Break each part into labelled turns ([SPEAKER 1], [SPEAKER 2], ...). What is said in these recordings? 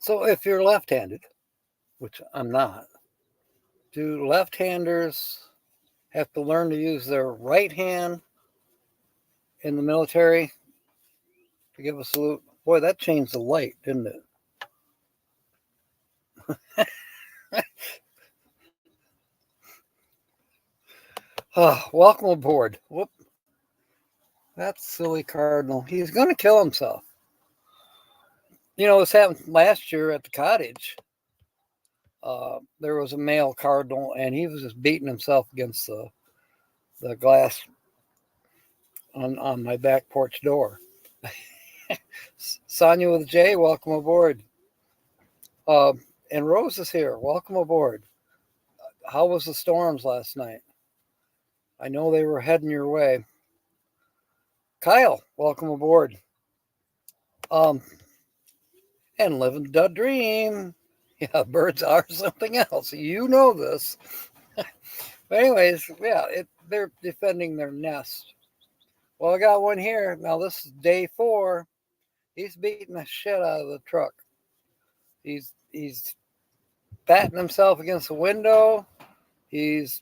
[SPEAKER 1] So if you're left-handed, which I'm not, do left-handers have to learn to use their right hand in the military to give a salute? Boy, that changed the light, didn't it? Welcome aboard. Whoop. That silly cardinal. He's going to kill himself. You know, this happened last year at the cottage. There was a male cardinal, and he was just beating himself against the glass on my back porch door. Sonia with a J, welcome aboard. And Rose is here. Welcome aboard. How was the storms last night? I know they were heading your way. Kyle, welcome aboard. And living the dream. Yeah, birds are something else. You know this. But anyways, yeah, they're defending their nest. Well, I got one here. Now this is day 4. He's beating the shit out of the truck. He's batting himself against the window. He's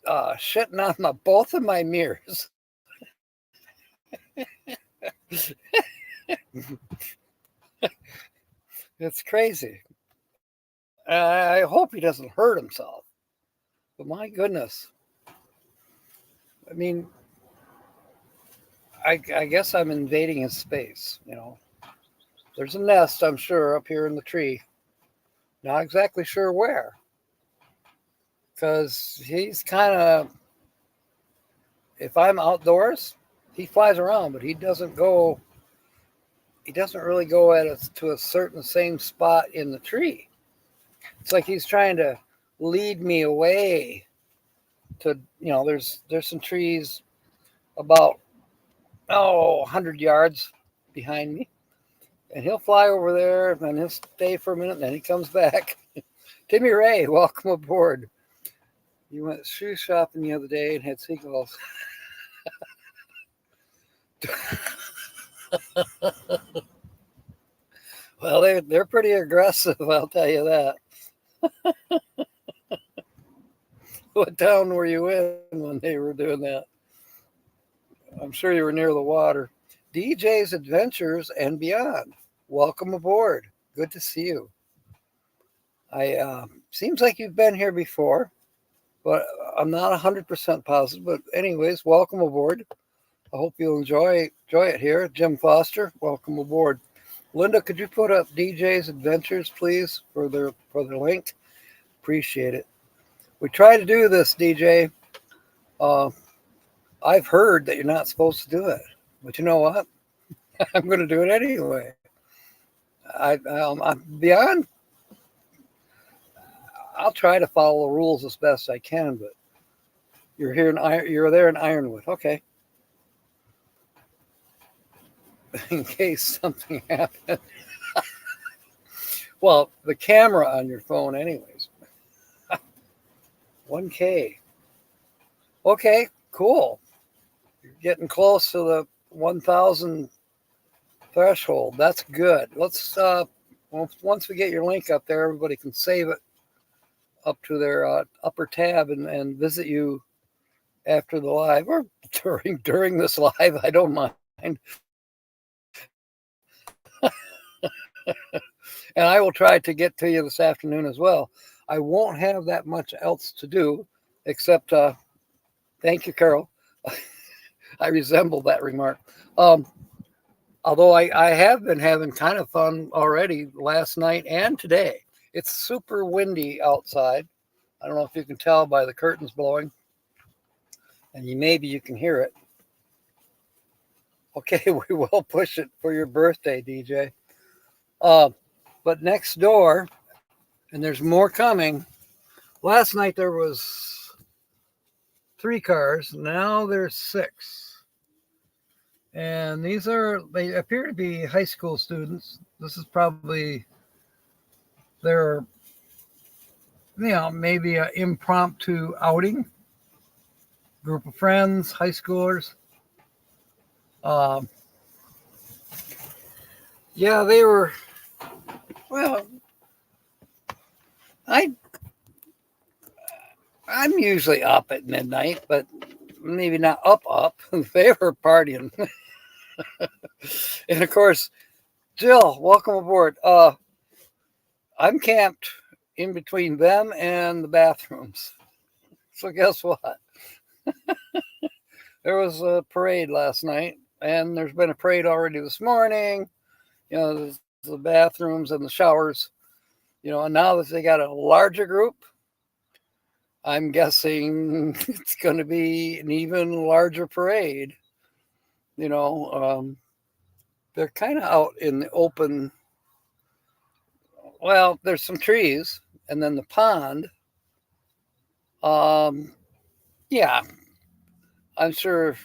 [SPEAKER 1] shitting on both of my mirrors. It's crazy. I hope he doesn't hurt himself. But my goodness. I mean, I guess I'm invading his space, you know. There's a nest, I'm sure, up here in the tree. Not exactly sure where. Because he's kind of, if I'm outdoors, he flies around, but he doesn't really go to a certain same spot in the tree. It's like he's trying to lead me away to, you know, there's some trees about 100 yards behind me, and he'll fly over there and he'll stay for a minute and then he comes back. Timmy Ray, welcome aboard. You went shoe shopping the other day and had seagulls. Well, they're pretty aggressive, I'll tell you that. What town were you in when they were doing that? I'm sure you were near the water. DJ's Adventures and Beyond. Welcome aboard. Good to see you. Seems like you've been here before, but I'm not 100% positive. But anyways, welcome aboard. I hope you'll enjoy it here. Jim Foster, welcome aboard. Linda, could you put up DJ's Adventures, please, for their link? Appreciate it. We try to do this, DJ. I've heard that you're not supposed to do it, but you know what? I'm going to do it anyway. I'm beyond. I'll try to follow the rules as best I can, but you're there in Ironwood, okay? In case something happened. Well, the camera on your phone, anyways. 1K. Okay, cool. You're getting close to the 1,000 threshold. That's good. Let's once we get your link up there, everybody can save it up to their upper tab and visit you after the live or during this live. I don't mind. And I will try to get to you this afternoon as well. I won't have that much else to do except thank you, Carol. I resemble that remark. Although I have been having kind of fun already last night and today. It's super windy outside. I don't know if you can tell by the curtains blowing. And maybe you can hear it. Okay, we will push it for your birthday, DJ. But next door, and there's more coming. Last night there was 3 cars. Now there's 6. And they appear to be high school students. This is probably their, maybe an impromptu outing. Group of friends, high schoolers. Yeah, they were Well, I I'm usually up at midnight, but maybe not up. They were partying. And of course, Jill, welcome aboard. I'm camped in between them and the bathrooms. So guess what? There was a parade last night, and there's been a parade already this morning. The bathrooms and the showers. And now that they got a larger group, I'm guessing it's going to be an even larger parade. You know, um, they're kind of out in the open. Well, there's some trees, and then the pond. Um, yeah, I'm sure.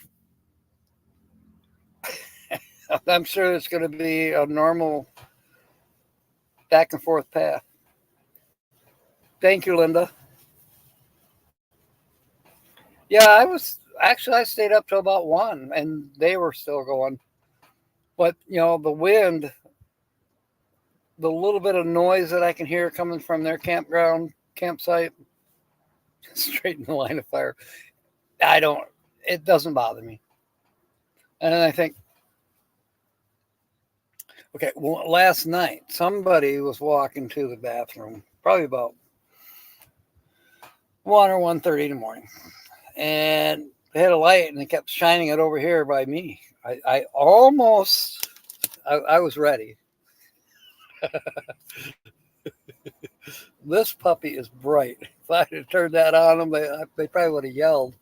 [SPEAKER 1] I'm sure it's going to be a normal back and forth path. Thank you, Linda. Yeah, I stayed up till about 1, and they were still going. But the wind, the little bit of noise that I can hear coming from their campsite, straight in the line of fire. I don't. It doesn't bother me. And then I think, okay, well, last night somebody was walking to the bathroom, probably about 1 or 1:30 in the morning, and they had a light and they kept shining it over here by me. I almost, I was ready. This puppy is bright. If I had turned that on them, they probably would have yelled.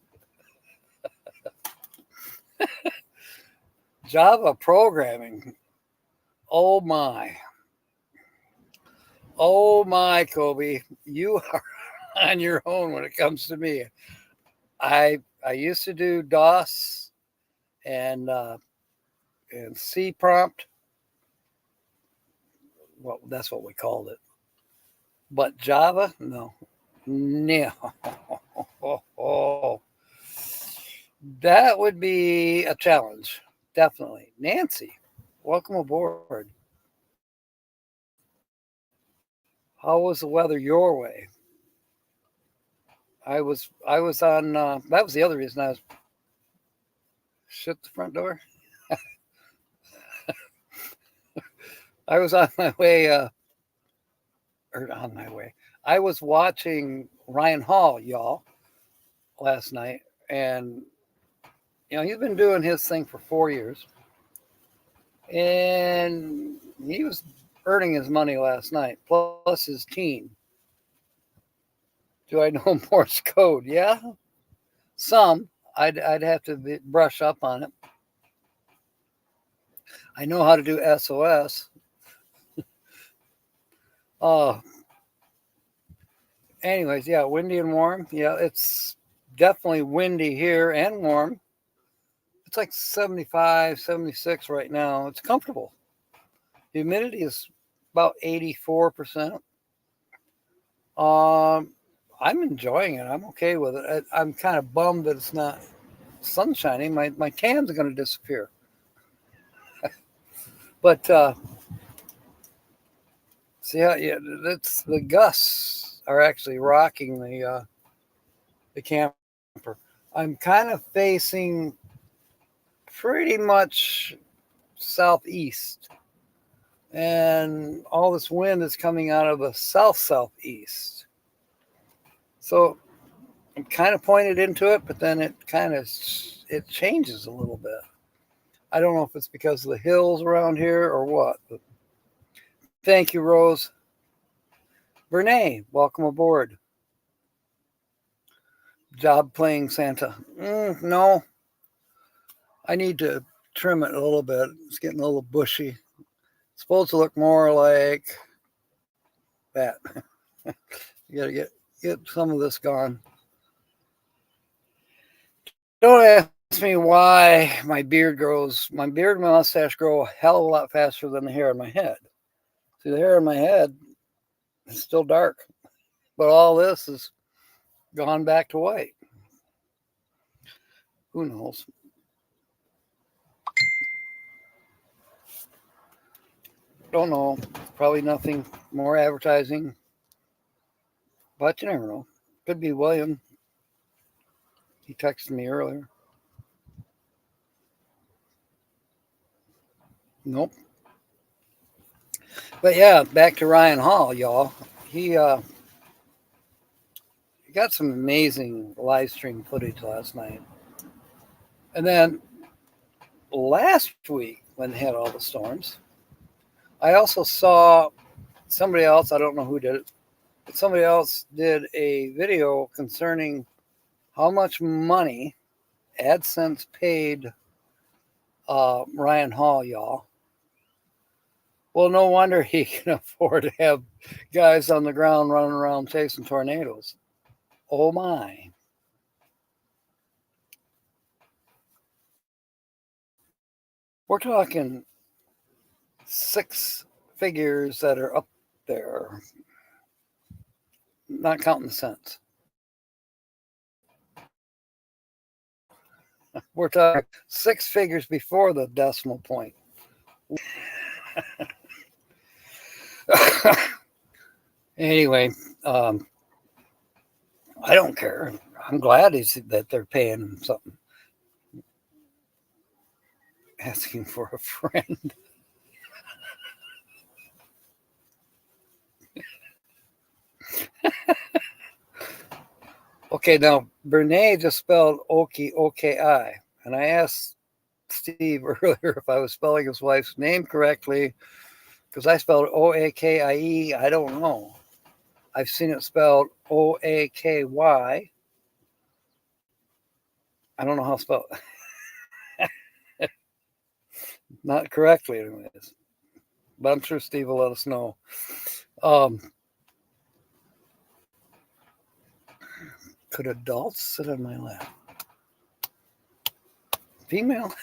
[SPEAKER 1] Java programming. Oh my. Oh my, Kobe. You are on your own when it comes to me. I used to do DOS and C prompt. Well, that's what we called it. But Java, no. No. Oh, that would be a challenge. Definitely. Nancy, welcome aboard. How was the weather your way? I was on that was the other reason I was shut the front door. I was on my way or on my way. I was watching Ryan Hall, y'all, last night, and he's been doing his thing for 4 years, and he was earning his money last night plus his team. Do I know Morse code? Yeah, some. I'd have to brush up on it. I know how to do SOS. Uh, anyways, yeah, windy and warm. Yeah, it's definitely windy here and warm. It's like 75, 76 right now. It's comfortable. Humidity is about 84%. I'm enjoying it. I'm okay with it. I'm kind of bummed that it's not sun shining. My tans are going to disappear. But see, yeah, that's the gusts are actually rocking the camper. I'm kind of facing pretty much southeast, and all this wind is coming out of the southeast. So I'm kind of pointed into it, but then it changes a little bit. I don't know if it's because of the hills around here or what. But thank you, Rose. Renee, welcome aboard. Job playing Santa. No, I need to trim it a little bit. It's getting a little bushy. It's supposed to look more like that. You got to get some of this gone. Don't ask me why my beard and my mustache grow a hell of a lot faster than the hair on my head. See, the hair on my head is still dark, but all this is gone back to white. Who knows? Don't know. Probably nothing more advertising, but you never know. Could be William. He texted me earlier. Nope. But yeah, back to Ryan Hall, y'all. He got some amazing live stream footage last night. And then last week, when they had all the storms, I also saw somebody else, I don't know who did it, but somebody else did a video concerning how much money AdSense paid Ryan Hall, y'all. Well, no wonder he can afford to have guys on the ground running around chasing tornadoes. Oh my. We're talking six figures that are up there, not counting the cents. We're talking six figures before the decimal point. Anyway, I don't care. I'm glad that they're paying him something. Asking for a friend. Okay, now Bernays just spelled Oki, O-K-I. And I asked Steve earlier if I was spelling his wife's name correctly, because I spelled O-A-K-I-E. I don't know. I've seen it spelled O-A-K-Y. I don't know how to spell it. Not correctly, anyways. But I'm sure Steve will let us know. Could adults sit on my lap? Female?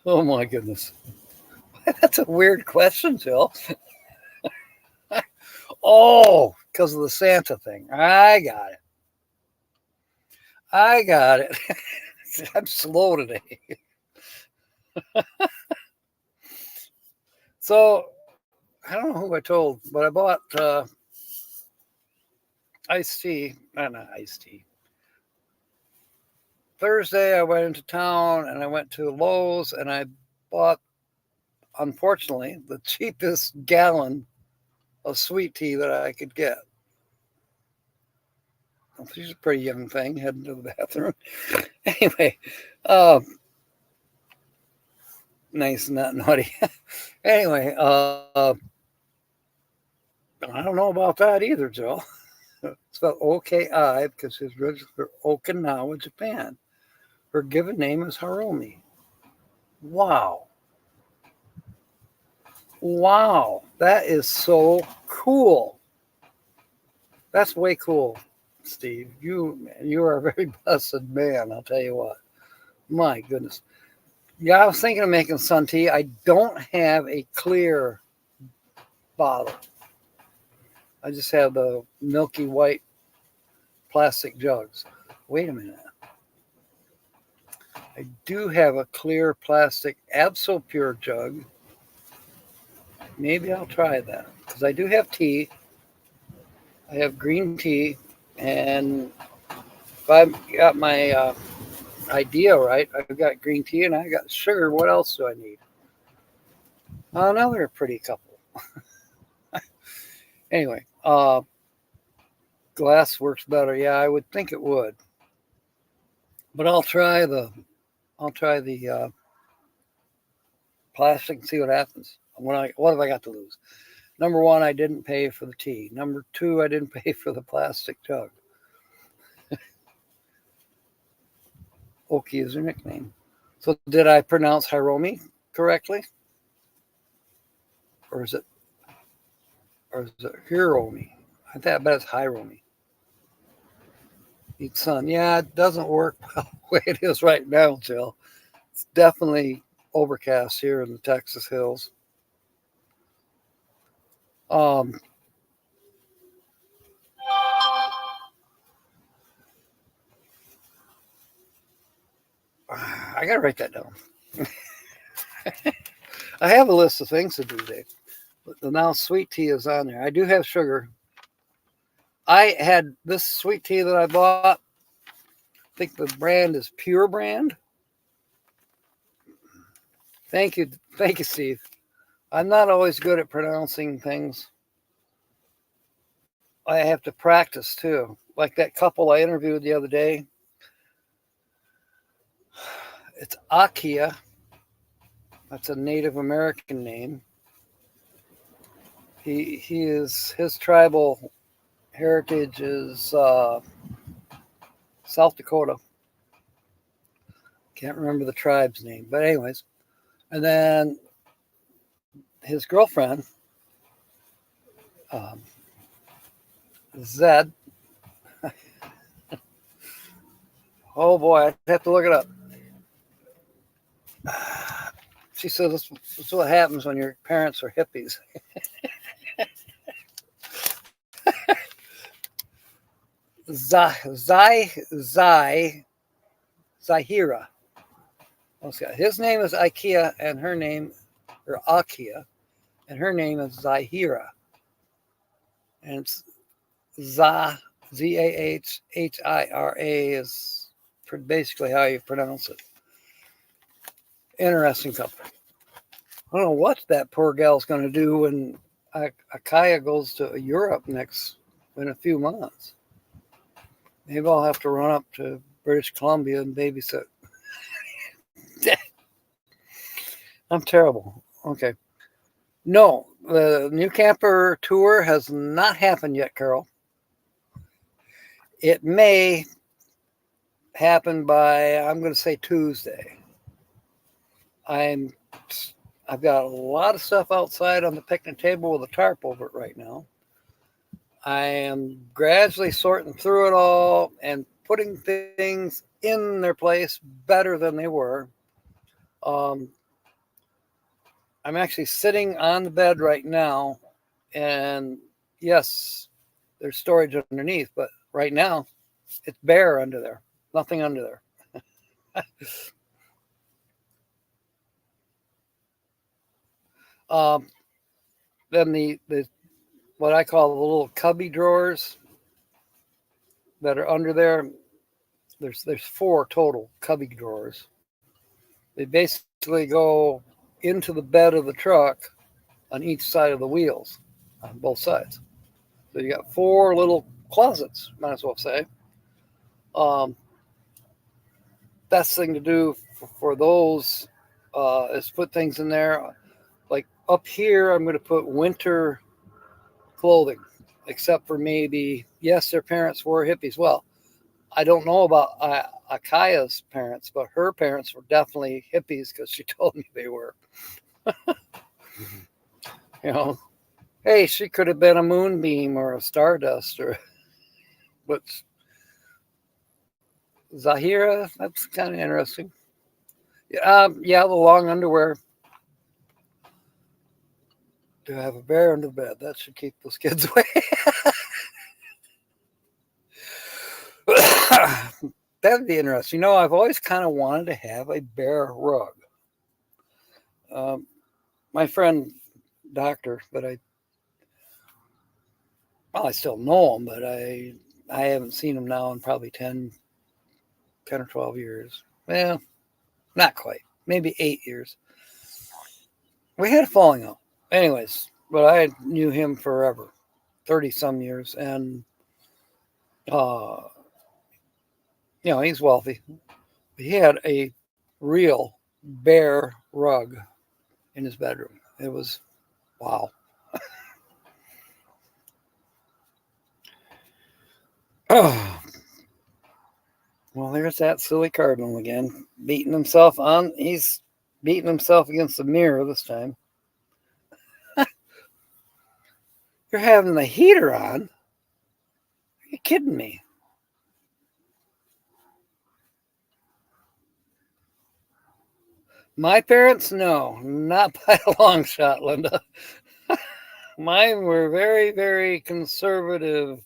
[SPEAKER 1] Oh my goodness. That's a weird question, Jill. Oh, because of the Santa thing. I got it. I'm slow today. So, I don't know who I told, but I bought iced tea. Not iced tea. Thursday, I went into town and I went to Lowe's and I bought, unfortunately, the cheapest gallon of sweet tea that I could get. She's a pretty young thing heading to the bathroom. Anyway, nice, not naughty. Anyway, I don't know about that either, Joe. It's spelled O-K-I because she's registered for Okinawa, Japan. Her given name is Hiromi. Wow. Wow. That is so cool. That's way cool, Steve. You are a very blessed man, I'll tell you what. My goodness. Yeah, I was thinking of making sun tea. I don't have a clear bottle. I just have the milky white plastic jugs. Wait a minute. I do have a clear plastic Absopure jug. Maybe I'll try that because I do have tea. I have green tea, and if I've got my idea right, I've got green tea and I got sugar. What else do I need? Another pretty couple. Anyway, glass works better. Yeah, I would think it would. But I'll try the plastic and see what happens. What have I got to lose? Number one, I didn't pay for the tea. Number two, I didn't pay for the plastic jug. Oki is her nickname. So did I pronounce Hiromi correctly? Or is it Hiromi? I bet it's Hiromi. Each sun. Yeah, it doesn't work well the way it is right now, Jill. It's definitely overcast here in the Texas hills. I gotta write that down. I have a list of things to do today. But now sweet tea is on there. I do have sugar. I had this sweet tea that I bought. I think the brand is Pure Brand. Thank you. Thank you, Steve. I'm not always good at pronouncing things. I have to practice too. Like that couple I interviewed the other day. It's Akia. That's a Native American name. He is his tribal heritage is South Dakota. Can't remember the tribe's name, but anyways. And then his girlfriend, um, Zed. Oh boy, I have to look it up. She says this is what happens when your parents are hippies. Zahira. His name is Ikea, and her name, or Akia, and her name is Zahira. And it's Zahhira is basically how you pronounce it. Interesting couple. I don't know what that poor gal's going to do when Akaya goes to Europe next in a few months. Maybe I'll have to run up to British Columbia and babysit. I'm terrible. Okay. No, the New Camper tour has not happened yet, Carol. It may happen by, I'm going to say Tuesday. I've got a lot of stuff outside on the picnic table with a tarp over it right now. I am gradually sorting through it all and putting things in their place better than they were. I'm actually sitting on the bed right now, and yes, there's storage underneath, but right now it's bare under there. Nothing under there. Then the what I call the little cubby drawers that are under there. There's 4 total cubby drawers. They basically go into the bed of the truck on each side of the wheels, on both sides. So you got 4 little closets, might as well say. Best thing to do for those is put things in there. Like up here, I'm going to put winter clothing, except for maybe, yes, their parents were hippies. Well, I don't know about Akaya's parents, but her parents were definitely hippies because she told me they were. You know, hey, she could have been a moonbeam or a stardust, or but Zahira, that's kind of interesting. Yeah, the long underwear. To have a bear under the bed, that should keep those kids away. That'd be interesting. I've always kind of wanted to have a bear rug. My friend, doctor, but I still know him, but I haven't seen him now in probably 10 or 12 years. Well, not quite. Maybe 8 years. We had a falling out. Anyways, but I knew him forever, 30 some years. And, he's wealthy. He had a real bear rug in his bedroom. It was, wow. Oh, well, there's that silly cardinal again, beating himself on. He's beating himself against the mirror this time. You're having the heater on? Are you kidding me? My parents, no, not by a long shot, Linda. Mine were very, very conservative,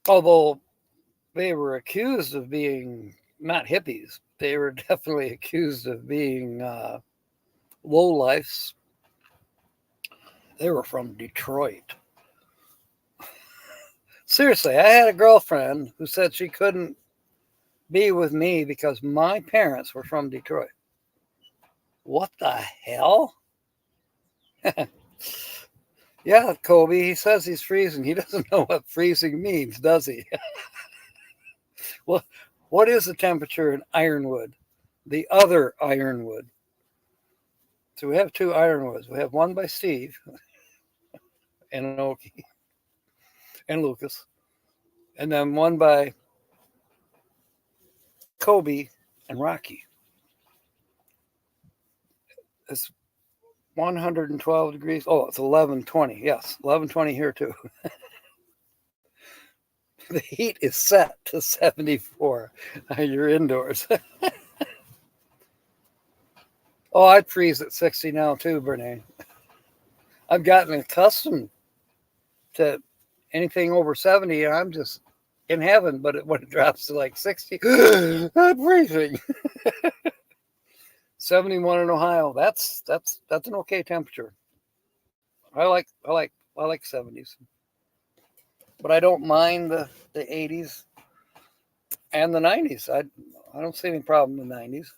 [SPEAKER 1] although they were accused of being not hippies. they were definitely accused of being lowlifes. They were from Detroit. Seriously, I had a girlfriend who said she couldn't be with me because my parents were from Detroit. What the hell? Yeah, Kobe, he says he's freezing. He doesn't know what freezing means, does he? Well, what is the temperature in Ironwood? The other Ironwood. So we have two Ironwoods. We have one by Steve and Oki and Lucas, and then one by Kobe and Rocky. It's 112 degrees. Oh, it's 1120. Yes, 1120 here too. The heat is set to 74. You're indoors. Oh, I'd freeze at 60 now too, Brene. I've gotten accustomed to anything over 70, and I'm just in heaven. But when it drops to like 60, I'm freezing. 71 in Ohio. That's an okay temperature. I like 70s, but I don't mind the 80s and the 90s. I don't see any problem in the 90s.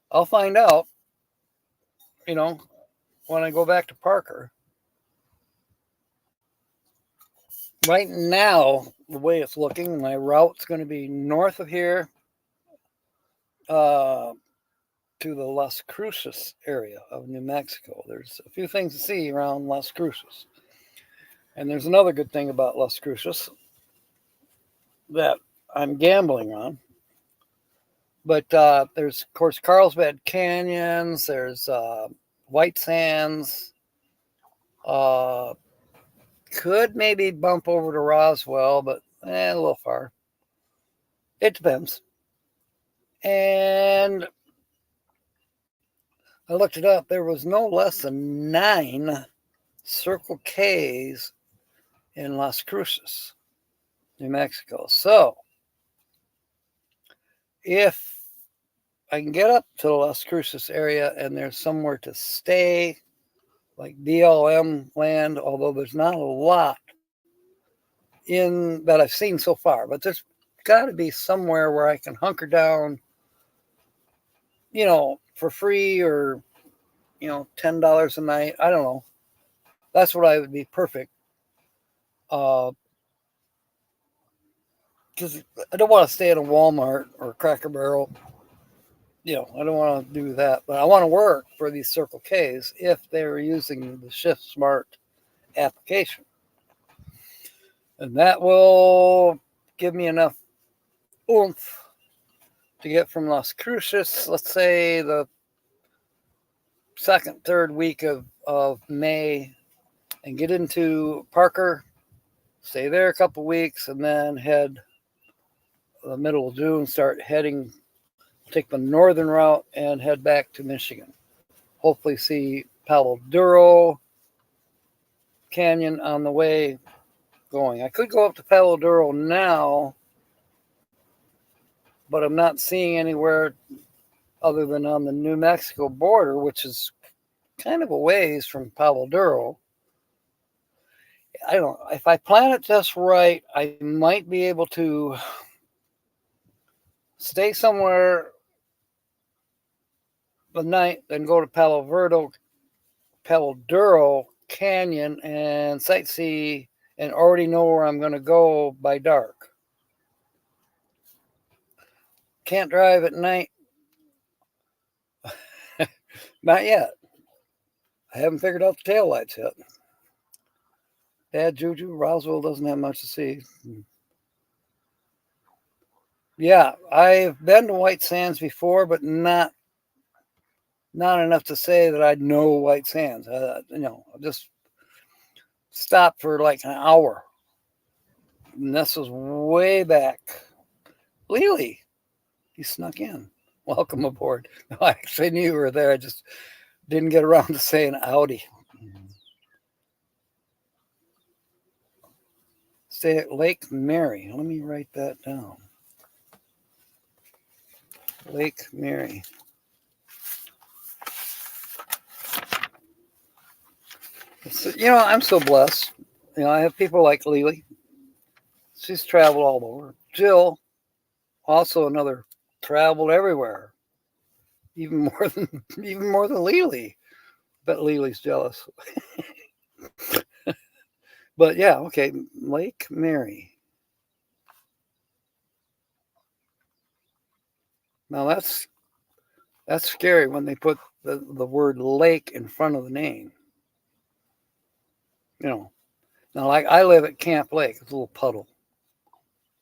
[SPEAKER 1] I'll find out, you know, when I go back to Parker. Right now, the way it's looking, my route's going to be north of here to the Las Cruces area of New Mexico. There's a few things to see around Las Cruces. And there's another good thing about Las Cruces that I'm gambling on. But there's, of course, Carlsbad Canyons. There's White Sands. Could maybe bump over to Roswell, but a little far. It depends. And I looked it up. There was no less than 9 Circle K's in Las Cruces, New Mexico. So if I can get up to the Las Cruces area and there's somewhere to stay, like BLM land, although there's not a lot in that I've seen so far, but there's got to be somewhere where I can hunker down, for free or, $10 a night. I don't know. That's what I would be perfect. Because I don't want to stay at a Walmart or a Cracker Barrel. I don't want to do that, but I want to work for these Circle K's if they're using the Shift Smart application. And that will give me enough oomph to get from Las Cruces, let's say the second, third week of May, and get into Parker, stay there a couple weeks, and then head the middle of June, take the northern route and head back to Michigan. Hopefully see Palo Duro Canyon on the way going. I could go up to Palo Duro now, but I'm not seeing anywhere other than on the New Mexico border, which is kind of a ways from Palo Duro. I don't know. If I plan it just right, I might be able to stay somewhere the night, then go to Palo Duro Canyon and sightsee and already know where I'm going to go by dark. Can't drive at night. Not yet. I haven't figured out the taillights yet. Bad juju. Roswell doesn't have much to see. Yeah, I've been to White Sands before, but not enough to say that I'd know White Sands. I just stopped for like an hour. And this was way back. Lily, you snuck in. Welcome aboard. No, I actually knew you were there. I just didn't get around to saying howdy. Stay at Lake Mary. Let me write that down. Lake Mary. I'm so blessed. I have people like Lily. She's traveled all over. Jill, also another, traveled everywhere, even more than Lily. Bet Lily's jealous. But yeah, okay, Lake Mary. Now that's scary when they put the word lake in front of the name. Now like I live at Camp Lake, it's a little puddle.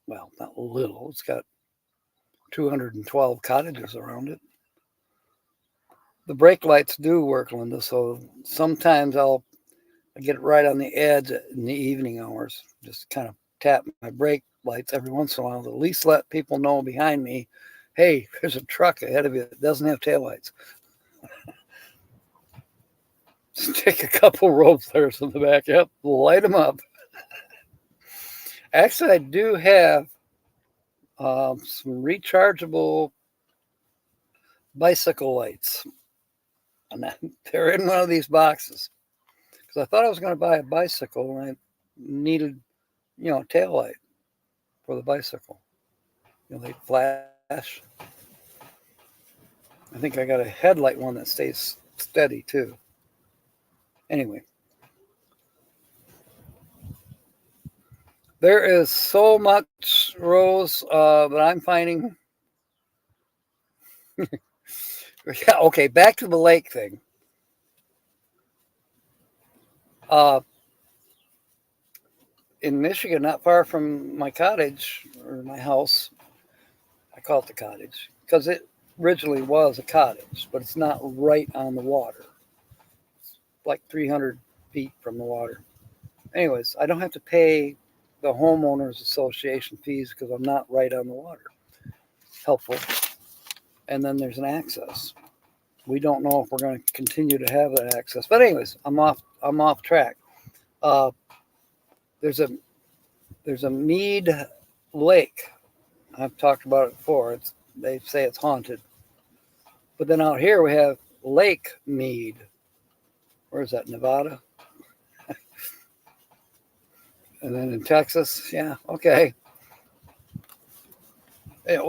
[SPEAKER 1] Well, not little. It's got 212 cottages around it. The brake lights do work, Linda, so sometimes I get it right on the edge in the evening hours. Just kind of tap my brake lights every once in a while to at least let people know behind me, hey, there's a truck ahead of you that doesn't have taillights. Stick a couple rope flares in the back up, light them up. Actually, I do have some rechargeable bicycle lights. And they're in one of these boxes. Because I thought I was going to buy a bicycle and I needed, a tail light for the bicycle. They flash. I think I got a headlight one that stays steady too. Anyway. There is so much, Rose, that I'm finding. Yeah, okay, back to the lake thing. In Michigan, not far from my cottage or my house, I call it the cottage because it originally was a cottage, but it's not right on the water. It's like 300 feet from the water. Anyways, I don't have to pay the homeowners association fees because I'm not right on the water. Helpful. And then there's an access. We don't know if we're going to continue to have that access. But anyways, I'm off track. There's a Mead Lake. I've talked about it before. They say it's haunted. But then out here we have Lake Mead. Where is that? Nevada? And then in Texas, yeah, okay.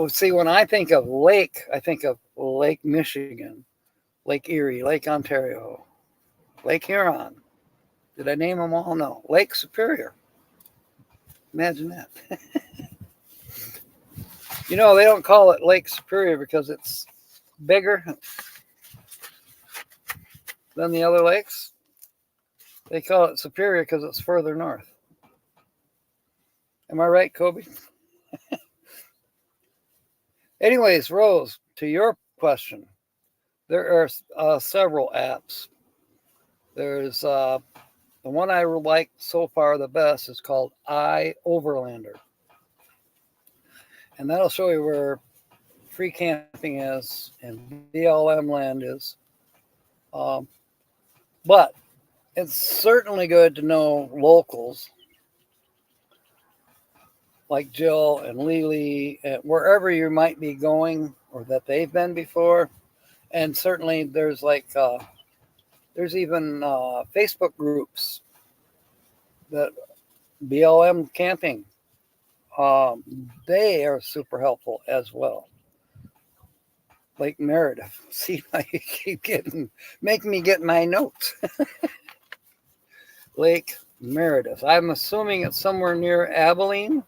[SPEAKER 1] See, when I think of lake, I think of Lake Michigan, Lake Erie, Lake Ontario, Lake Huron. Did I name them all? No. Lake Superior. Imagine that. They don't call it Lake Superior because it's bigger than the other lakes. They call it Superior because it's further north. Am I right, Kobe? Anyways, Rose, to your question, there are several apps. There's the one I like so far the best is called iOverlander. And that'll show you where free camping is and BLM land is. But it's certainly good to know locals like Jill and Lily, and wherever you might be going or that they've been before. And certainly there's there's even Facebook groups that BLM camping. They are super helpful as well. Lake Meredith. See, I keep making me get my notes. Lake Meredith. I'm assuming it's somewhere near Abilene.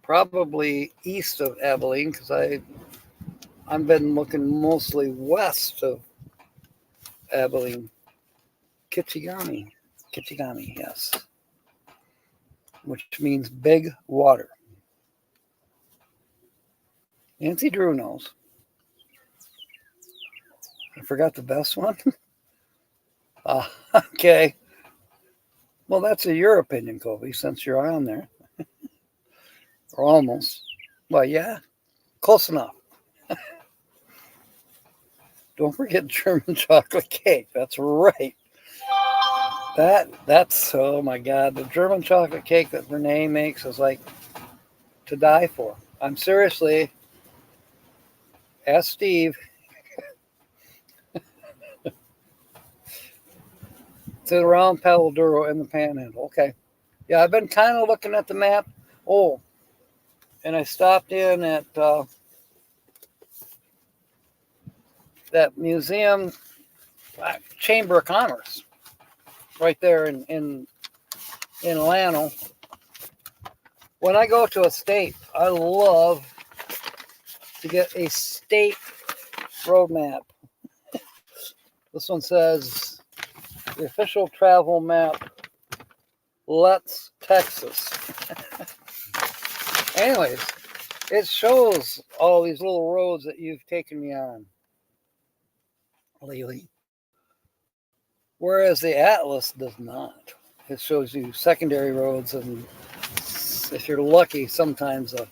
[SPEAKER 1] Probably east of Abilene because I've been looking mostly west of Abilene. Kichigami, yes. Which means big water. Nancy Drew knows. I forgot the best one. Okay. Well, that's your opinion, Kobe, since you're on there. Or almost. Well, yeah, close enough. Don't forget German chocolate cake. That's right. That's, oh my God, the German chocolate cake that Renee makes is like to die for. I'm seriously, ask Steve, it's around Palo Duro in the Panhandle. Okay. Yeah, I've been kind of looking at the map. Oh, and I stopped in at that museum, Chamber of Commerce, right there in Llano. When I go to a state, I love to get a state road map. This one says the official travel map. Let's Texas. Anyways, it shows all these little roads that you've taken me on lately. Whereas the Atlas does not. It shows you secondary roads and, if you're lucky, sometimes a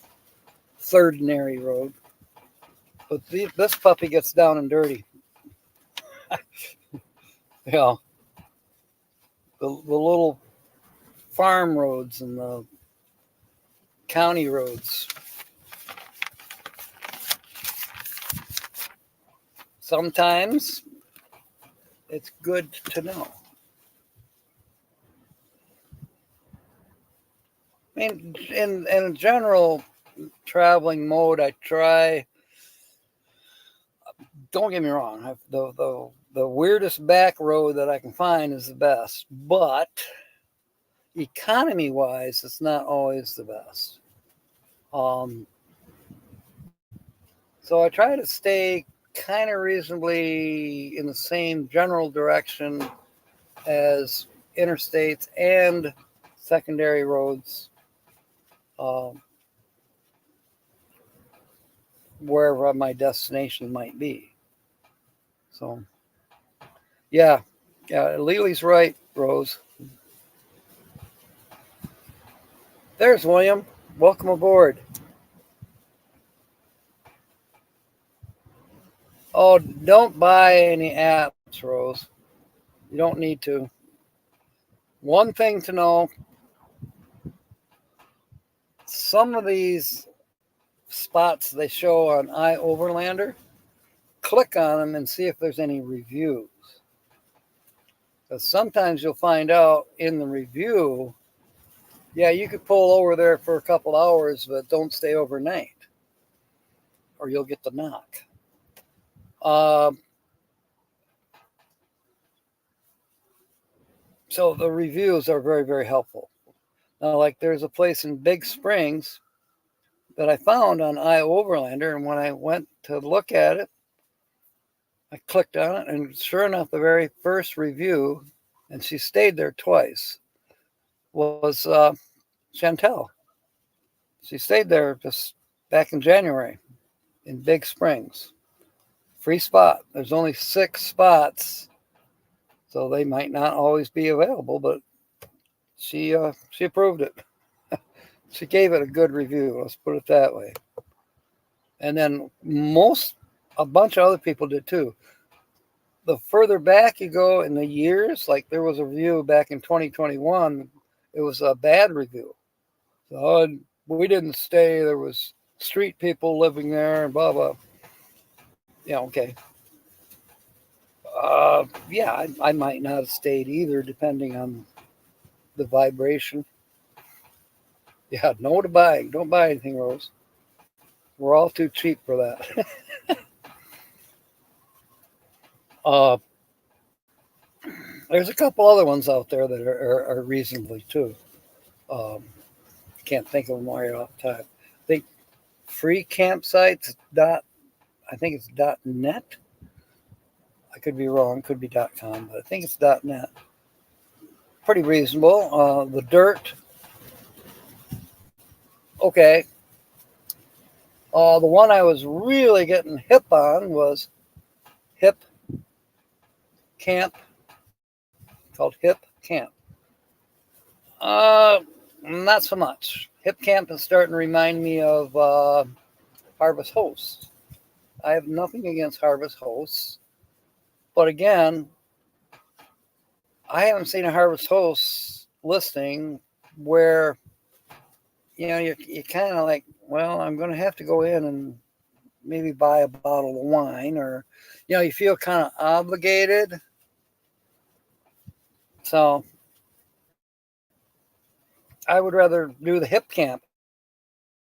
[SPEAKER 1] thirdary road. But this puppy gets down and dirty. Yeah. The little farm roads and the county roads. Sometimes it's good to know. I mean, in a general traveling mode, I try. Don't get me wrong. The weirdest back road that I can find is the best, but economy-wise, it's not always the best. So I try to stay kind of reasonably in the same general direction as interstates and secondary roads, wherever my destination might be. So, yeah, Lily's right, Rose. There's William. Welcome aboard. Oh, don't buy any apps, Rose. You don't need to. One thing to know, some of these spots they show on iOverlander, click on them and see if there's any reviews. Because sometimes you'll find out in the review, yeah, you could pull over there for a couple hours, but don't stay overnight, or you'll get the knock. So the reviews are very, very helpful. Now, like there's a place in Big Springs that I found on iOverlander, and when I went to look at it, I clicked on it, and sure enough, the very first review, and she stayed there twice, was Chantel. She stayed there just back in January in Big Springs. Free spot. There's only 6 spots, so they might not always be available, but she approved it. She gave it a good review. Let's put it that way. And then a bunch of other people did too. The further back you go in the years, like there was a review back in 2021, it was a bad review. So we didn't stay. There was street people living there and blah, blah. Yeah, okay. Yeah, I might not have stayed either, depending on the vibration. Yeah, no to buying. Don't buy anything, Rose. We're all too cheap for that. There's a couple other ones out there that are reasonably too. Can't think of them right off the top. I think free campsites I think it's .net. I could be wrong, could be .com, but I think it's .net. Pretty reasonable. The Dirt. Okay. The one I was really getting hip on was Hip Camp, called Hip Camp. Not so much. Hip Camp is starting to remind me of Harvest Hosts. I have nothing against Harvest Hosts, but again, I haven't seen a Harvest Hosts listing where you kind of like, well, I'm going to have to go in and maybe buy a bottle of wine, or, you feel kind of obligated. So I would rather do the hip camp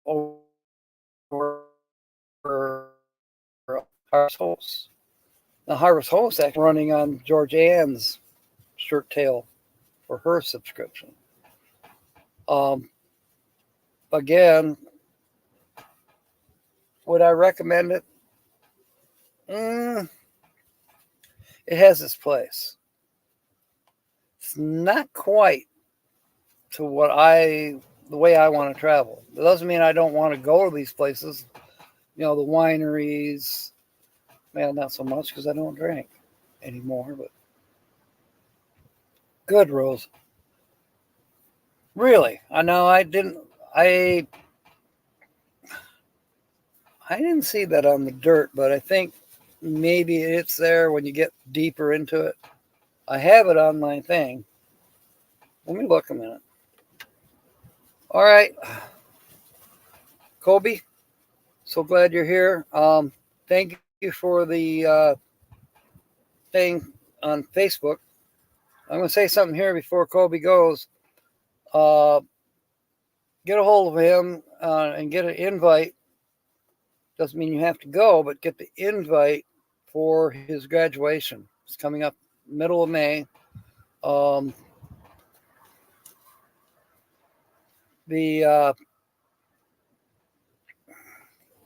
[SPEAKER 1] over Harvest Host. The Harvest Host actually running on George Ann's shirt tail for her subscription. Um, Again, would I recommend it? It has its place. It's not quite to the way I want to travel. It doesn't mean I don't want to go to these places. The wineries. Well, not so much because I don't drink anymore. But good, Rose. Really, I know I didn't. I didn't see that on the dirt, but I think maybe it's there when you get deeper into it. I have it on my thing. Let me look a minute. All right, Kobe. So glad you're here. Thank you for the thing on Facebook. I'm going to say something here before Kobe goes. Get a hold of him and get an invite. Doesn't mean you have to go, but get the invite for his graduation. It's coming up middle of May. The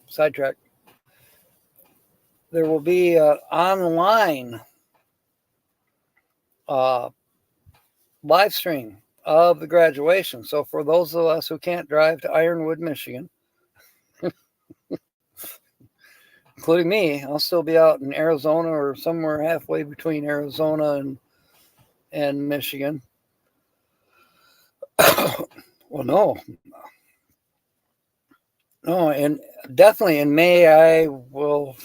[SPEAKER 1] sidetrack. There will be an online live stream of the graduation. So for those of us who can't drive to Ironwood, Michigan, including me, I'll still be out in Arizona or somewhere halfway between Arizona and Michigan. Well, no, and definitely in May I will.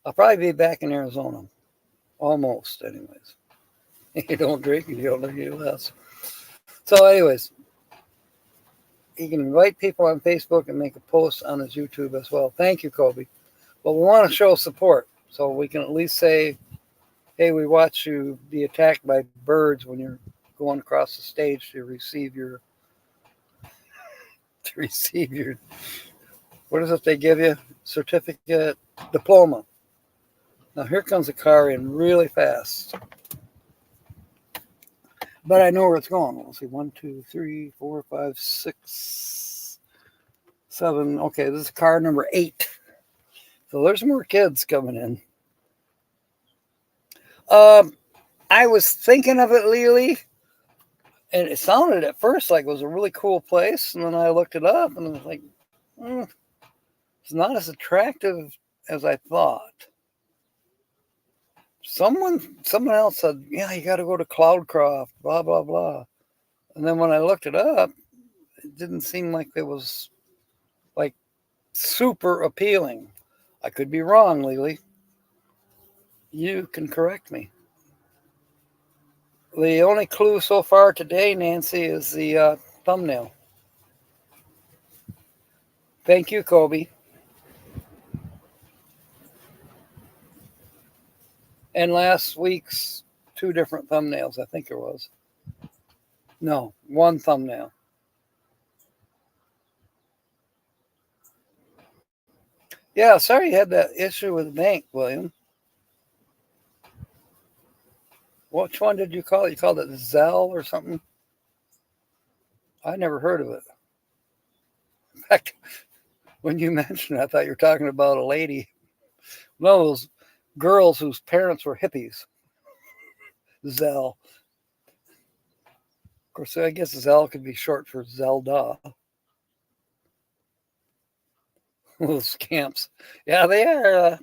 [SPEAKER 1] I'll probably be back in Arizona, almost, anyways. You don't drink, you don't do less. So, anyways, he can invite people on Facebook and make a post on his YouTube as well. Thank you, Kobe. But we want to show support, so we can at least say, "Hey, we watch you be attacked by birds when you're going across the stage to receive your what is it they give you? Certificate, diploma." Now here comes a car in really fast. But I know where it's going. Let's see, 1, 2, 3, 4, 5, 6, 7. Okay, this is car number 8. So there's more kids coming in. I was thinking of it, Lily, and it sounded at first like it was a really cool place. And then I looked it up, and it was like, it's not as attractive as I thought. Someone else said, yeah, you got to go to Cloudcroft, blah, blah, blah. And then when I looked it up, it didn't seem like it was like super appealing. I could be wrong, Lily. You can correct me. The only clue so far today, Nancy, is the thumbnail. Thank you, Kobe. And last week's 2 different thumbnails, I think it was. No, 1 thumbnail. Yeah, sorry you had that issue with the bank, William. Which one did you call it? You called it Zelle or something? I never heard of it. In fact, when you mentioned it, I thought you were talking about a lady. One of those girls whose parents were hippies. Zelle. Of course, I guess Zelle could be short for Zelda. Those camps. Yeah, they are.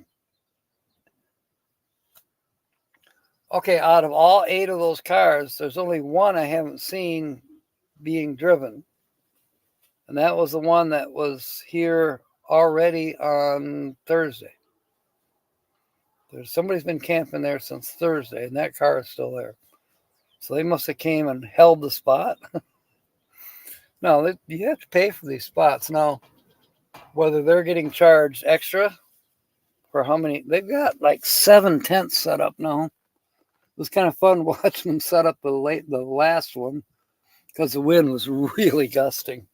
[SPEAKER 1] Okay, out of all 8 of those cars, there's only 1 I haven't seen being driven. And that was the one that was here already on Thursday. Somebody's been camping there since Thursday, and that car is still there. So they must have came and held the spot. No, you have to pay for these spots. Now, whether they're getting charged extra for how many, they've got like 7 tents set up now. It was kind of fun watching them set up the last one because the wind was really gusting.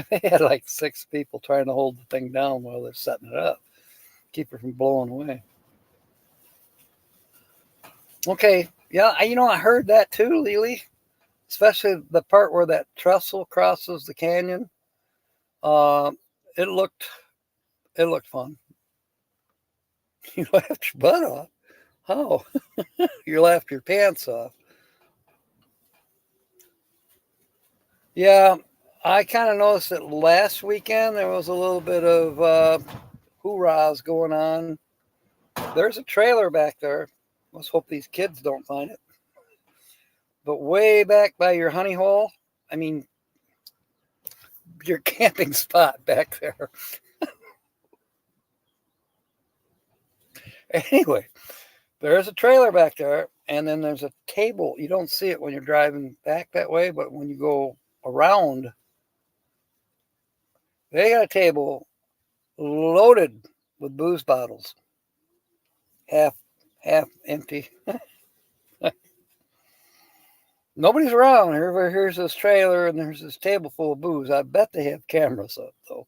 [SPEAKER 1] They had like 6 people trying to hold the thing down while they're setting it up, keep it from blowing away. Okay, yeah, I heard that too, Lily. Especially the part where that trestle crosses the canyon. Uh, it looked fun. You laughed your butt off. How? You laughed your pants off. Yeah, I kind of noticed that last weekend there was a little bit of hoorahs going on. There's a trailer back there. Let's hope these kids don't find it. But way back by your honey hole, I mean, your camping spot back there. Anyway, there's a trailer back there, and then there's a table. You don't see it when you're driving back that way, but when you go around, they got a table loaded with booze bottles, half empty. Nobody's around. Here's this trailer, and there's this table full of booze. I bet they have cameras up, though.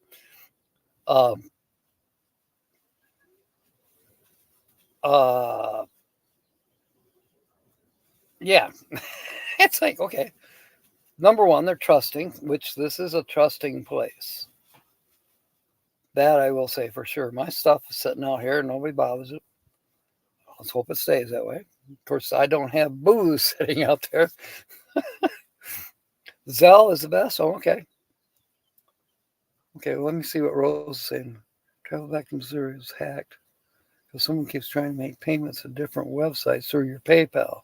[SPEAKER 1] Yeah. It's like, okay, number one, they're trusting, which this is a trusting place. That I will say for sure. My stuff is sitting out here. Nobody bothers it. Let's hope it stays that way. Of course, I don't have booze sitting out there. Zelle is the best. Oh, okay. Okay, well, let me see what Rose is saying. Travel back to Missouri was hacked because someone keeps trying to make payments to different websites through your PayPal.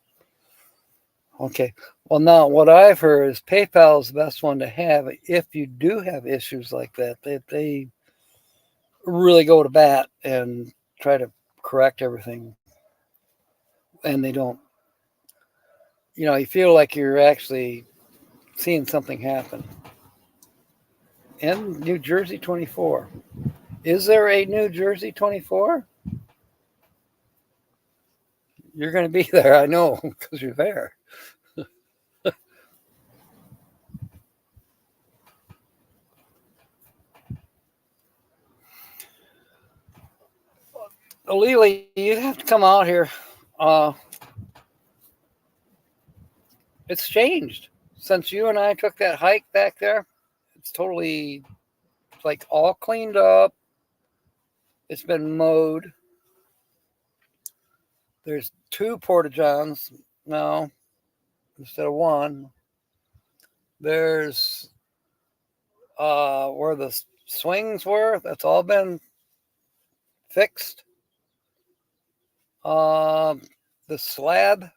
[SPEAKER 1] Okay. Well, now what I've heard is PayPal is the best one to have if you do have issues like that. They really go to bat and try to correct everything. And they don't, you feel like you're actually seeing something happen. And New Jersey 24. Is there a New Jersey 24? You're going to be there, I know, because you're there. Lily, you have to come out here. It's changed since you and I took that hike back there. It's totally like all cleaned up. It's been mowed. There's 2 porta-johns now instead of 1. There's where the swings were. That's all been fixed. The slab,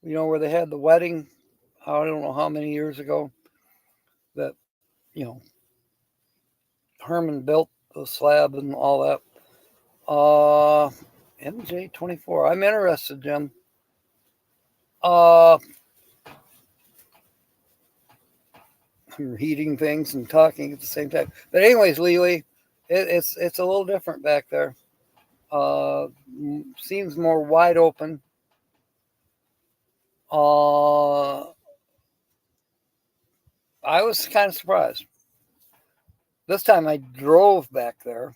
[SPEAKER 1] where they had the wedding, I don't know how many years ago, that, Herman built the slab and all that. MJ24. I'm interested, Jim. I'm reading things and talking at the same time. But anyways, Lily, it's a little different back there. Seems more wide open. I was kind of surprised. This time I drove back there.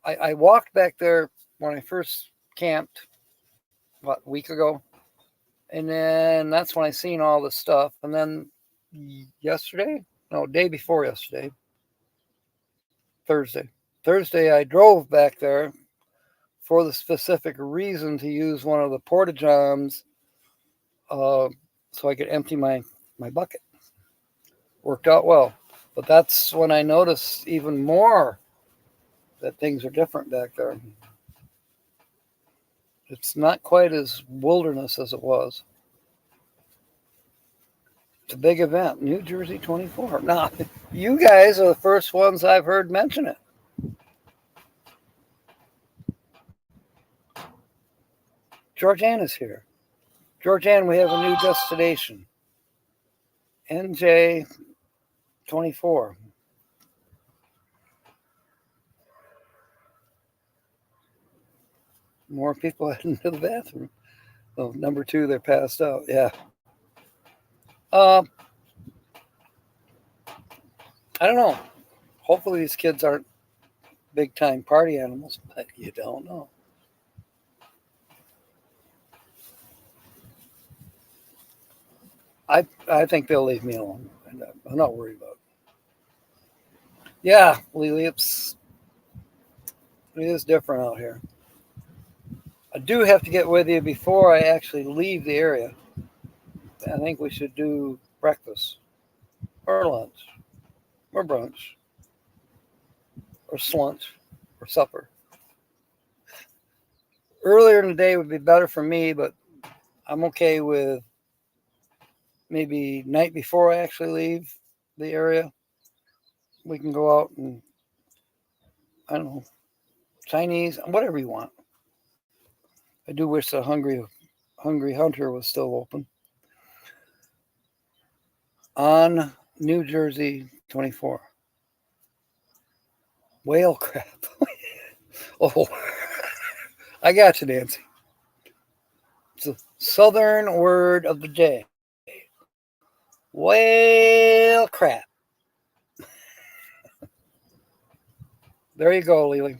[SPEAKER 1] I walked back there when I first camped, a week ago. And then that's when I seen all this stuff. And then day before yesterday, Thursday, I drove back there for the specific reason to use one of the porta-johns so I could empty my bucket. Worked out well. But that's when I noticed even more that things are different back there. It's not quite as wilderness as it was. It's a big event, New Jersey 24. Now, you guys are the first ones I've heard mention it. Georgianne is here. Georgianne, we have a new destination. NJ 24. More people heading to the bathroom. Oh, number 2, they're passed out. Yeah. Uh, I don't know. Hopefully these kids aren't big time party animals, but you don't know. I think they'll leave me alone. I'm not worried about it. Yeah, Lily, it is different out here. I do have to get with you before I actually leave the area. I think we should do breakfast or lunch or brunch or slunch or supper. Earlier in the day would be better for me, but I'm okay with maybe night before I actually leave the area. We can go out and, I don't know, Chinese, whatever you want. I do wish the Hungry Hunter was still open. On New Jersey 24. Whale crap. Oh, I got you, Nancy. It's a southern word of the day. Whale crap. There you go, Lily.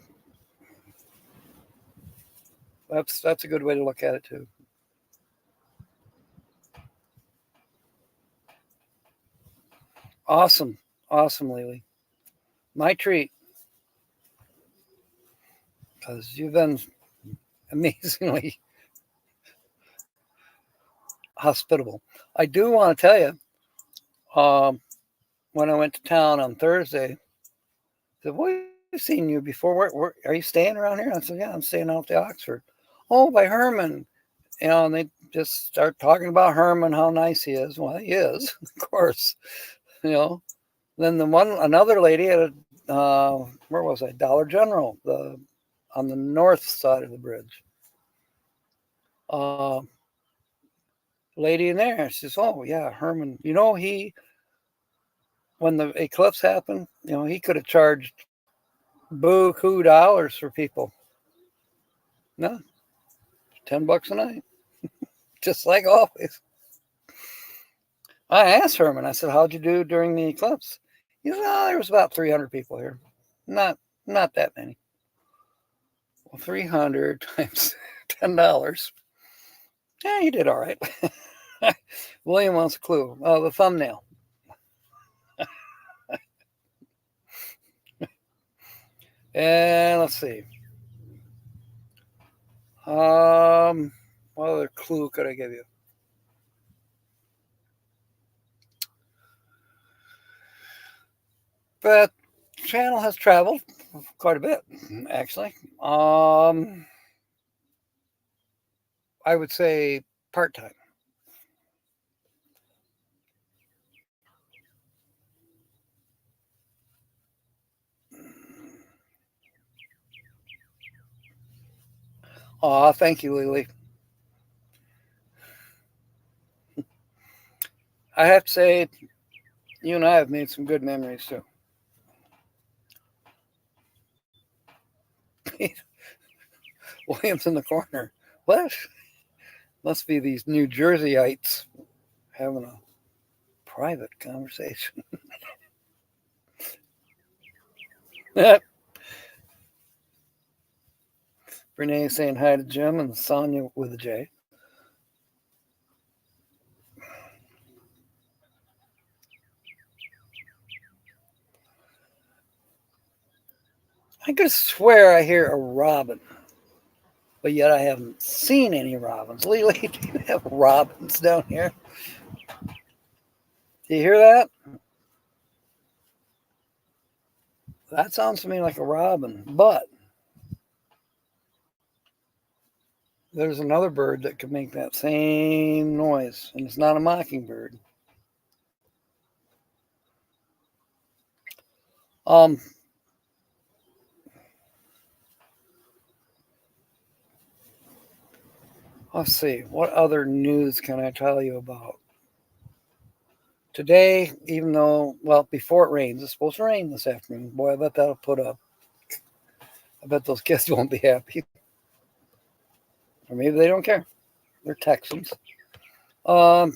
[SPEAKER 1] That's a good way to look at it too. Awesome. Awesome, Lily. My treat. Because you've been amazingly hospitable. I do want to tell you, when I went to town on Thursday, I said, "Well, we've seen you before. Where are you staying around here?" I said, "Yeah, I'm staying out at Oxford." "Oh, by Herman." And they just start talking about Herman, how nice he is. Well, he is, of course. You know. Then another lady at a where was I? Dollar General, on the north side of the bridge. Uh, Lady in there, she says, "Oh yeah, Herman. When the eclipse happened, he could have charged buku dollars for people. No, $10 a night, just like always." I asked Herman. I said, "How'd you do during the eclipse?" He said, "Oh, there was about 300 people here. Not that many." Well, 300 times $10. Yeah, you did all right. William wants a clue. The thumbnail. And let's see. What other clue could I give you? But channel has traveled quite a bit, actually. I would say part time. Aw, thank you, Lily. I have to say, you and I have made some good memories too. William's in the corner. What? Must be these New Jerseyites having a private conversation. Renee saying hi to Jim and Sonia with a J. I could swear I hear a robin, but yet I haven't seen any robins. Lily, do you have robins down here? Do you hear that? That sounds to me like a robin, but there's another bird that could make that same noise, and it's not a mockingbird. Um, let's see. What other news can I tell you about? today, even though, well, before it rains, it's supposed to rain this afternoon. Boy, I bet that'll put up. I bet those kids won't be happy. Or maybe they don't care. They're Texans. I'm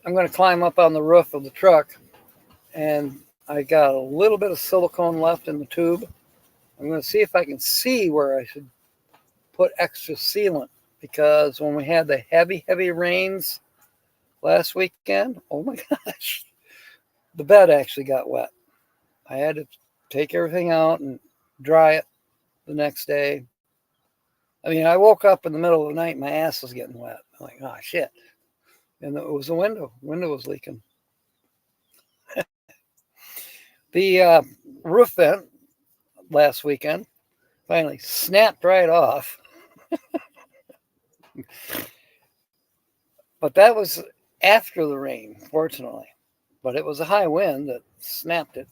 [SPEAKER 1] going to climb up on the roof of the truck, and I got a little bit of silicone left in the tube. I'm going to see if I can see where I should put extra sealant, because when we had the heavy rains last weekend, oh my gosh, the bed actually got wet. I had to take everything out and dry it the next day. I mean, I woke up in the middle of the night and my ass was getting wet. I'm like, oh shit. And it was the window. Window was leaking. The roof vent last weekend finally snapped right off. But that was after the rain, fortunately. But it was a high wind that snapped it.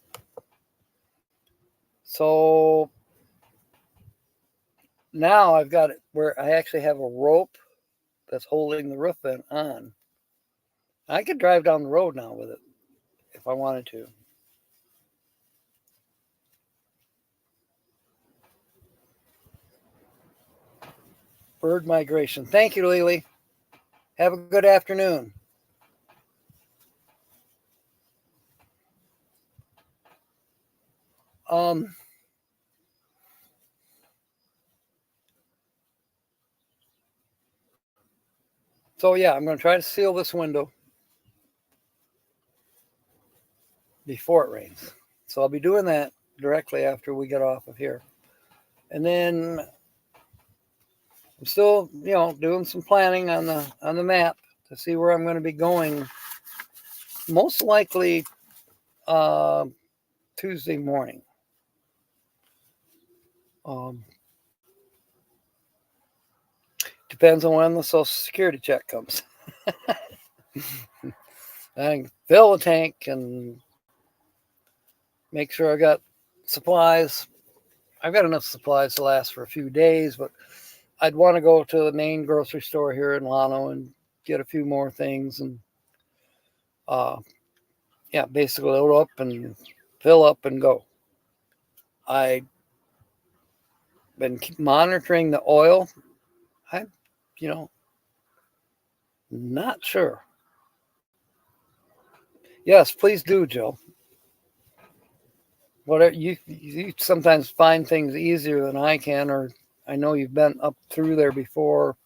[SPEAKER 1] So now I've got it where I actually have a rope that's holding the roof vent on. I could drive down the road now with it if I wanted to. Bird migration. Thank you, Lily. Have a good afternoon. So yeah, I'm going to try to seal this window before it rains. So I'll be doing that directly after we get off of here. And then I'm still, doing some planning on the map to see where I'm going to be going. Most likely Tuesday morning. Depends on when the Social Security check comes. I can fill the tank and make sure I got supplies. I've got enough supplies to last for a few days, but I'd want to go to the main grocery store here in Llano and get a few more things and, basically load up and fill up and go. I've been monitoring the oil. I'm, not sure. Yes, please do, Joe. What you sometimes find things easier than I can, or I know you've been up through there before.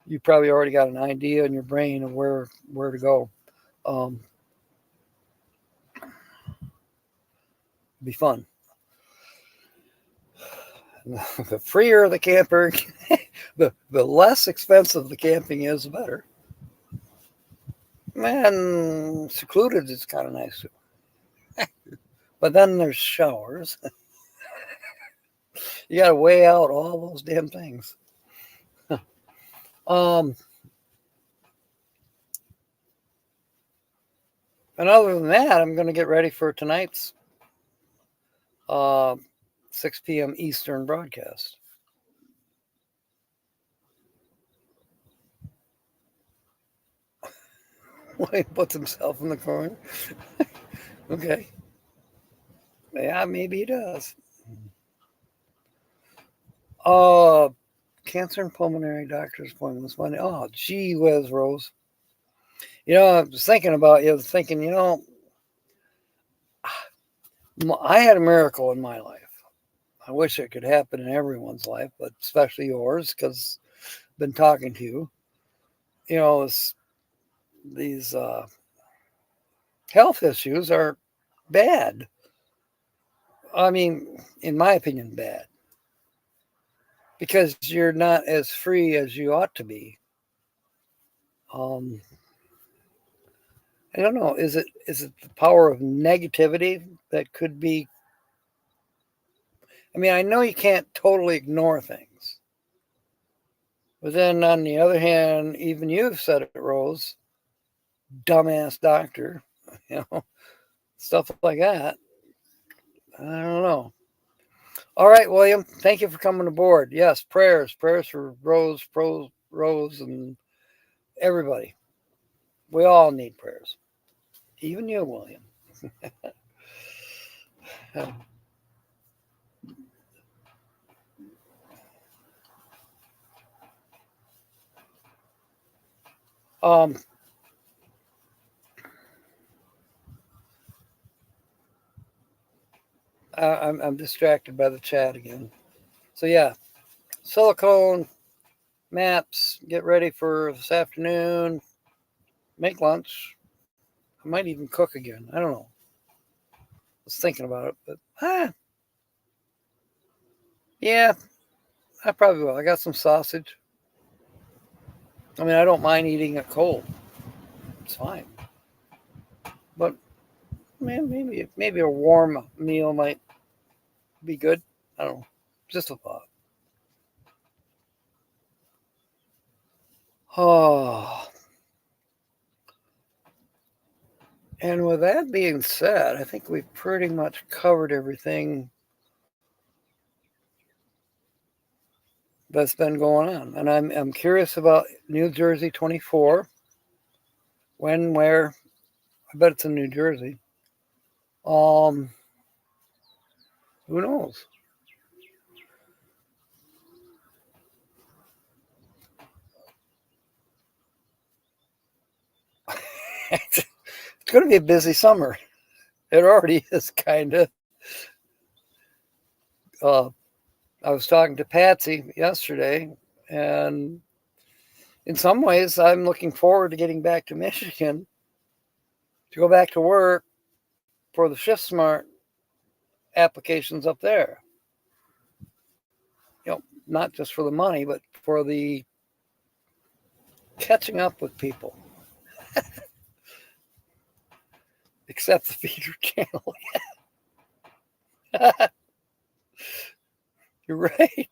[SPEAKER 1] You probably already got an idea in your brain of where to go. Be fun. The freer the camper, the less expensive the camping is, the better. Man, secluded is kind of nice too. But then there's showers. You got to weigh out all those damn things. And other than that, I'm going to get ready for tonight's 6 p.m. Eastern broadcast. He puts himself in the corner. Okay. Yeah, maybe he does. Cancer and pulmonary doctor's appointment this Monday. Oh, gee whiz, Rose. I was thinking about you. I was thinking, I had a miracle in my life. I wish it could happen in everyone's life, but especially yours, because I've been talking to you. These health issues are bad. I mean, in my opinion, bad. Because you're not as free as you ought to be. I don't know. Is it the power of negativity that could be? I mean, I know you can't totally ignore things. But then on the other hand, even you've said it, Rose, dumbass doctor, stuff like that. I don't know. All right, William. Thank you for coming aboard. Yes, prayers for Rose, and everybody. We all need prayers, even you, William. um, I'm distracted by the chat again. So yeah, silicone maps. Get ready for this afternoon. Make lunch. I might even cook again. I don't know. I was thinking about it, but yeah, I probably will. I got some sausage. I mean, I don't mind eating it cold. It's fine. But man, maybe a warm meal might be good. I don't know. Just a thought. Oh, and with that being said, I think we've pretty much covered everything that's been going on. And I'm curious about New Jersey 24. When, where? I bet it's in New Jersey. Who knows? It's going to be a busy summer. It already is, kind of. I was talking to Patsy yesterday, and in some ways, I'm looking forward to getting back to Michigan to go back to work for the Shift Smart applications up there. You know, not just for the money, but for the catching up with people. Except the feeder channel. You're right.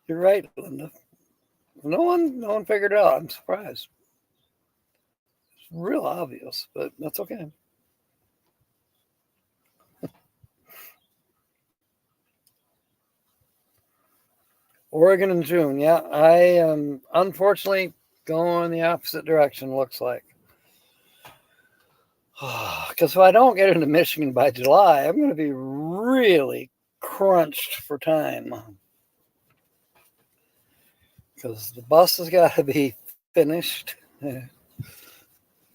[SPEAKER 1] You're right, Linda. No one figured it out. I'm surprised. It's real obvious, but that's okay. Oregon in June. Yeah, I am unfortunately going the opposite direction, looks like. Because if I don't get into Michigan by July, I'm going to be really crunched for time. Because the bus has got to be finished.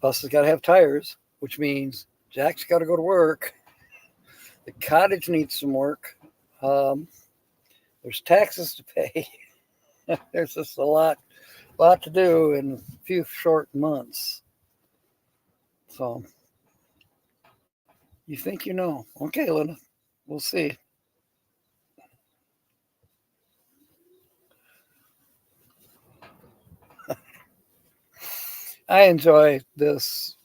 [SPEAKER 1] Bus has got to have tires, which means Jack's got to go to work. The cottage needs some work. There's taxes to pay. There's just a lot to do in a few short months. So you think you know. Okay, Linda. We'll see. I enjoy this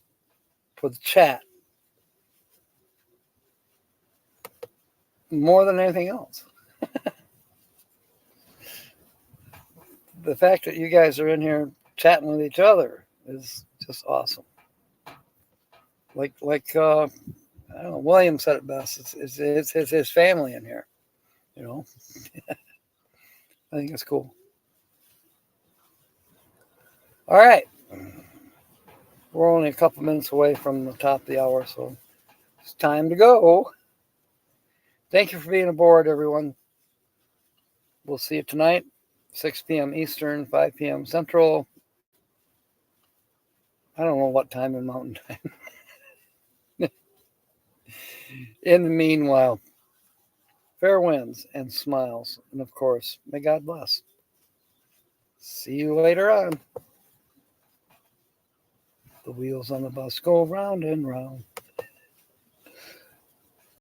[SPEAKER 1] for the chat more than anything else. The fact that you guys are in here chatting with each other is just awesome. Like I don't know, William said it best. It's his family in here, you know. I think it's cool. All right. We're only a couple minutes away from the top of the hour, so it's time to go. Thank you for being aboard, everyone. We'll see you tonight, 6 p.m. Eastern, 5 p.m. Central. I don't know what time in Mountain Time. In the meanwhile, fair winds and smiles. And of course, may God bless. See you later on. The wheels on the bus go round and round.